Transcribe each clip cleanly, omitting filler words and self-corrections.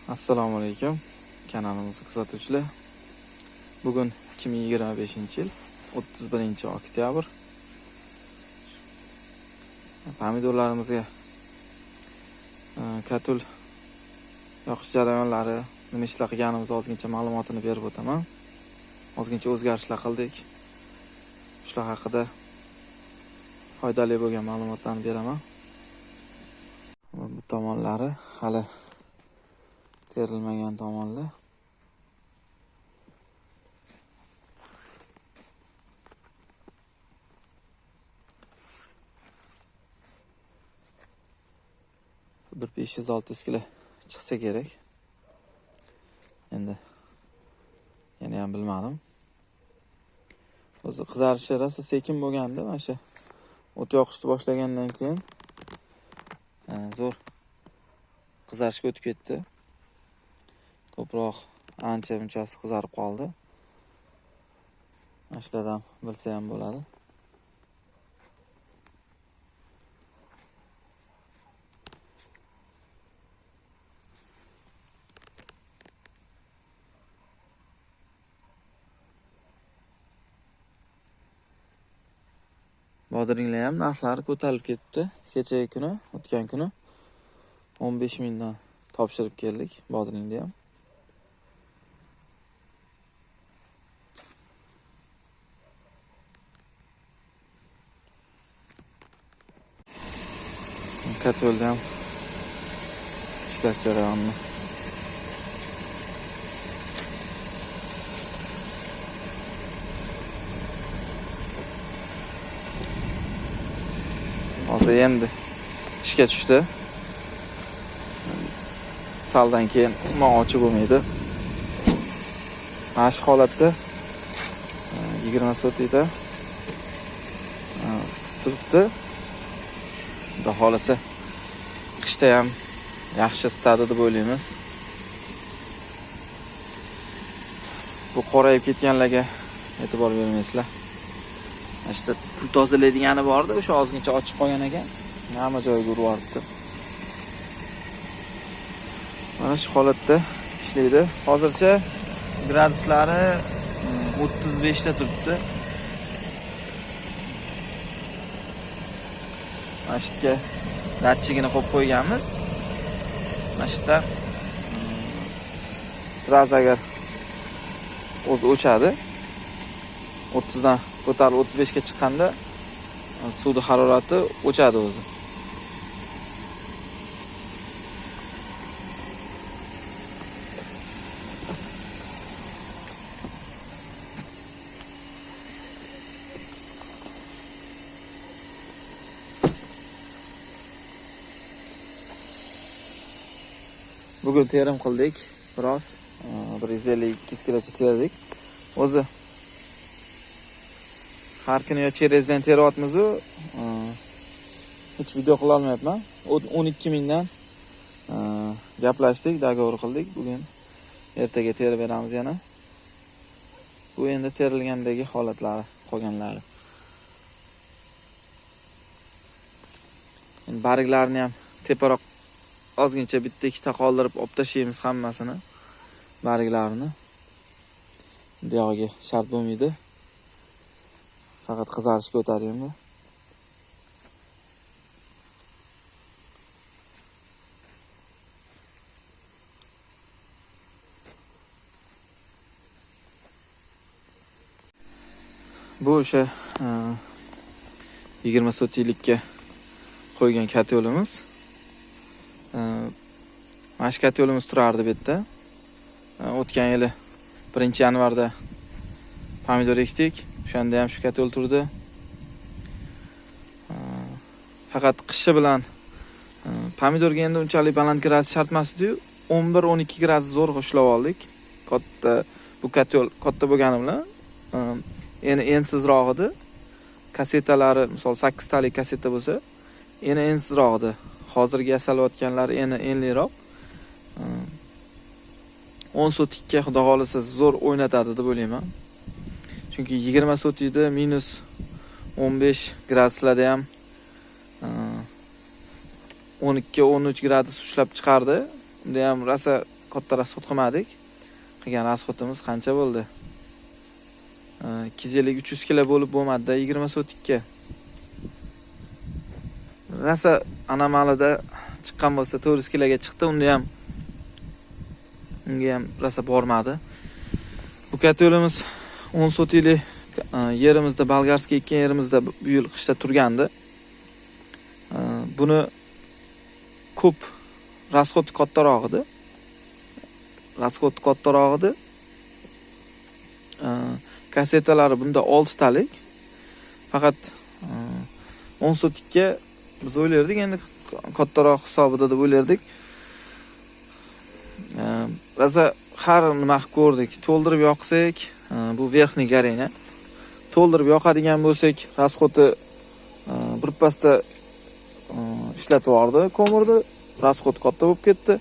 Assalomu alaykum kanalimiz kuzatuvchilar. Bugun 2025-yil 31-oktyabr. Pomidorlarimizga katul yoqish jarayonlari, nima ishlar qilganimiz ozgincha ma'lumotini berib o'taman. Ozgincha o'zgarishlar qildik. Shular haqida foydali bo'lgan ma'lumotlarni beraman. Bu tomonlari hali terilmagan tomonlar. Bir 500-600 kilo chiqsa kerak. Endi yana ham bilmadim. O'zi qizarishi rosa sekin bo'lganda, mana shu o't yoqishni boshlagandan keyin zo'r qizarishga o'tib ketdi. Ko'proq ancha munchasi qizarib qoldi. Mana shulardan bilsa ham bo'ladi. Bodringlar ham narxlari ko'tarilib ketdi. Kechagi kuni, o'tgan kuni 15 mingdan topshirib keldik bodringni ham. Katolda ham ishlash jarayonini hozir endi ishga tushdi. Saldan keyin mo'ochi bo'lmaydi. Mana shu holatda 20 so'tida isitib turibdi. Xudo xolasa qishda ham yaxshi isitadi deb o'ylaymiz. Bu qorayib ketganlarga e'tibor bermaysizlar. Işte pul tozalaydigani bordi, o'sha ozgincha ochiq qolgan ekan. Hamma joyiga urib yuboribdi. Mana shu holatda ishlaydi. Hozircha graduslari 35 ta turibdi. Mana shu yerga datchigini qo'yib qo'yganmiz. Mana shu yerda sraz agar o'zi o'chadi. 30 dan ko'tarilib 35 ga chiqqanda suvning harorati o'chadi o'zi. Bugun terim qildik biroz. 150-200 kilocha terdik. O'zi har kuni yo cherezdan teryapmiz-ku, hech video qila olmayapman. 12 mingdan gaplashdik, dogovor qildik. Bugun ertaga terib beramiz yana. Bu endi terilgandagi holatlari, qolganlari. Endi barglarni ham teparoq ozgincha bitta ikkita qoldirib olib tashlaymiz hammasini. Barglarini. Bu yog'iga shart bo'lmaydi. Faqat qizarishga o'tadi endi. Bu o'sha 20 sotilikka qo'ygan katyolimiz. Mana shu katyolimiz turardi bu yerda. O'tgan yili 1-yanvarda pomidor ekdik. O'shanda ham shu katyol turdi. Faqat qishi bilan pomidorga endi unchalik baland gradus shart emas edi. 11-12 gradus zo'r ushlab oldik. Katta bu katyol katta bo'lgani bilan endi ensizroq edi. Kasetalari, misol 8 talik kaseta bo'lsa, endi ensizroq edi. Hozirgi yasalayotganlari endi enliroq. 10 sotikka xudo xolasa zo'r o'ynatadi deb o'ylayman. Chunki 20 sotida minus 15 graduslarda ham 12-13 gradus ushlab chiqardi. Unda ham rosa katta rasxod qilmadik. Qilgan rasxodimiz qancha bo'ldi? 250-300 kilo bo'lib bo'lmadi-da, 20 sotikka. Rasa anomalida chiqqan bo'lsa 400 kiloga chiqdi, unga ham rasa bormadi. Bu katolimiz 10 sotiklik yerimizda, bolgarskiy ekkan yerimizda bu yil qishda turgandi. Buni ko'p rasxod kattaroq edi. Kasetalari bunda 6 talik. Faqat 10 sotikka biz o'ylardik, endi kattaroq hisobida deb o'ylardik. Raza har nima qilib ko'rdik. To'ldirib yoqsak, bu verxniy garena. To'ldirib yoqadigan bo'lsak, rasxodi birpasda ishlatib yubordi, ko'mirdi. Rasxod katta bo'lib ketdi.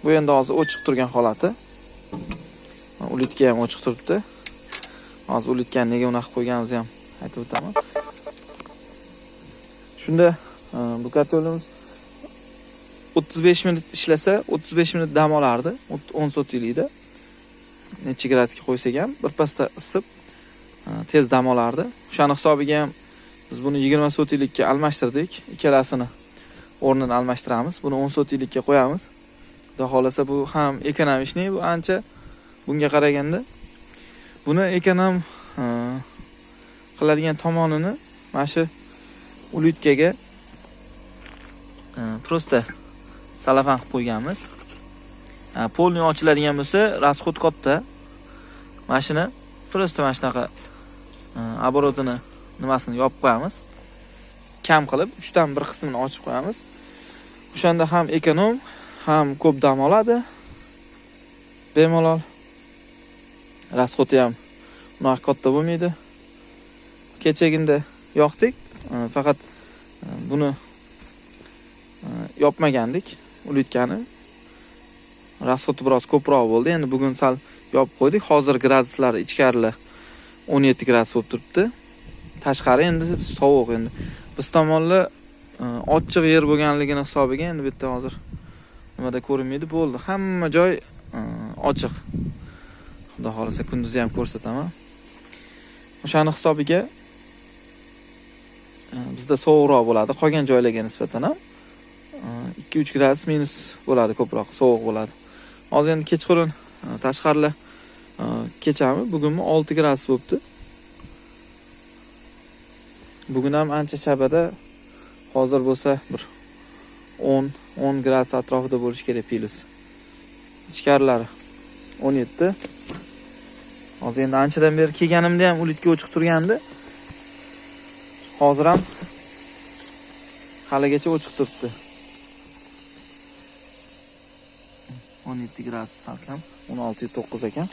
Bu endi hozir ochiq turgan holati. Ulitka ham ochiq turibdi. Hozir ulitkani nega unaqa qo'yganimizni ham aytib o'taman. Shunda bu katolimiz 35 minut ishlasa, 35 minut dam olardi. 10 sotiklikda. Necha gradusga qo'ysak ham birpasda isib tez dam olardi. O'shaning hisobiga ham biz buni 20 sotiklikka almashtirdik. Ikkalasini o'rnini almashtiramiz. Buni 10 sotiklikka qo'yamiz. Xudo xolasa bu ham ekonomishniy, bu ancha bunga qaraganda. Buni ekonom qiladigan tomonini mana shu ulitkaga prosta salafan qilib qo'yganmiz. Polni ochiladigan bo'lsa, rasxod katta. Mashina prosta mana shunaqa оборотini nimasini yopib qo'yamiz. Kam qilib 3 dan 1 qismini ochib qo'yamiz. O'shanda ham ekonom, ham ko'p dam oladi. Bemalol. Rasxodi ham unaqa katta bo'lmaydi. Kechaginda yoqdik, faqat buni yopmagandik, ulitkani. Rasxodi biroz ko'proq bo'ldi. Endi bugun sal yopib qo'ydik. Hozir graduslari ichkarilar 17 gradus bo'lib turibdi. Tashqari endi sovuq endi. Biz tomonlar ochiq yer bo'lganligini hisobiga endi bu yerda hozir nimada ko'rinmaydi, bo'ldi. Hamma joy ochiq. Xudo xolasa kunduzi ham ko'rsataman. O'shani hisobiga bizda sovuqroq bo'ladi, qolgan joylarga nisbatan ham 2-3 gradus minus bo'ladi, ko'proq sovuq bo'ladi. Hozir endi kechqurun tashqarilar kechami, bugunmi 6 gradus bo'libdi. Bugun ham ancha shabada, hozir bo'lsa bir 10 gradus atrofida bo'lishi kerak plus. Ichkarilari 17. Hozir endi anchadan beri kelganimda ham ulitka o'chiq turgandi. Hozir ham haligacha o'chiq turibdi. 17 gradus salkam, 16.9 ekan.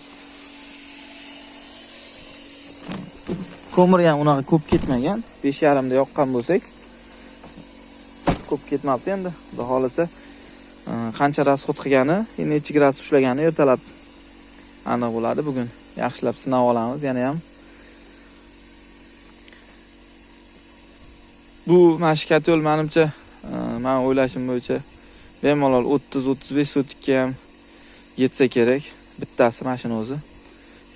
Ko'mir ham unaqa ko'p ketmagan. 5.5 da yoqqan bo'lsak, ko'p ketmabdi endi. Xudo xolasa qancha rasxod qilgani, necha gradus ushlagani ertalab aniq bo'ladi. Bugun yaxshilab sinab olamiz yana ham. Bu mashkatol menimcha, men o'ylashim bo'yicha bemalol 30-35 sotikka ham yetsa kerak bittasi mashina o'zi.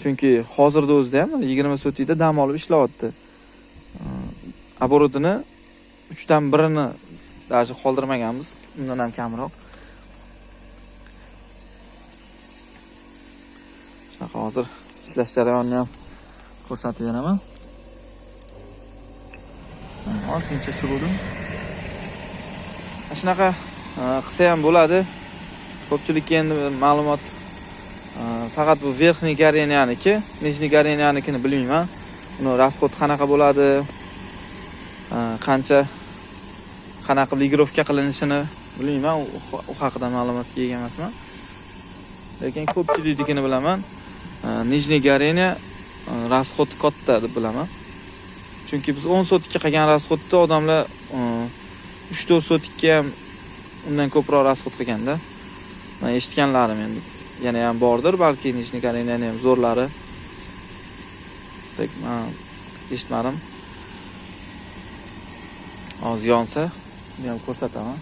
Chunki hozirda o'zida ham 20 sotikda dam olib ishlayapti. Оборотini 3 dan 1ni даже qoldirmaganmiz, undan ham kamroq. Shunaqa hozir ishlash jarayonini ham ko'rsatib beraman. Ozgincha suruvdim. Shunaqa qilsa ham bo'ladi. Ko'pchilikka endi ma'lumot faqat bu verxniy garenyaniki, nijniy garenyanikini bilmayman. Uni rasxod qanaqa bo'ladi, qanaqa ligirovka qilinishini bilmayman. U haqida ma'lumotga ega emasman. Lekin ko'pchiliknikini bilaman. Nijniy garenya rasxod katta deb bilaman. Chunki biz 10 sotikka qilgan rasxodda odamlar 3-4 sotikka ham undan ko'proq rasxod qilganda. Men eshitganlarim endi yana ham bordir, balki nijniy garenyaning ham zo'rlari. Men eshitmadim. Hozir yonsa, men ham ko'rsataman.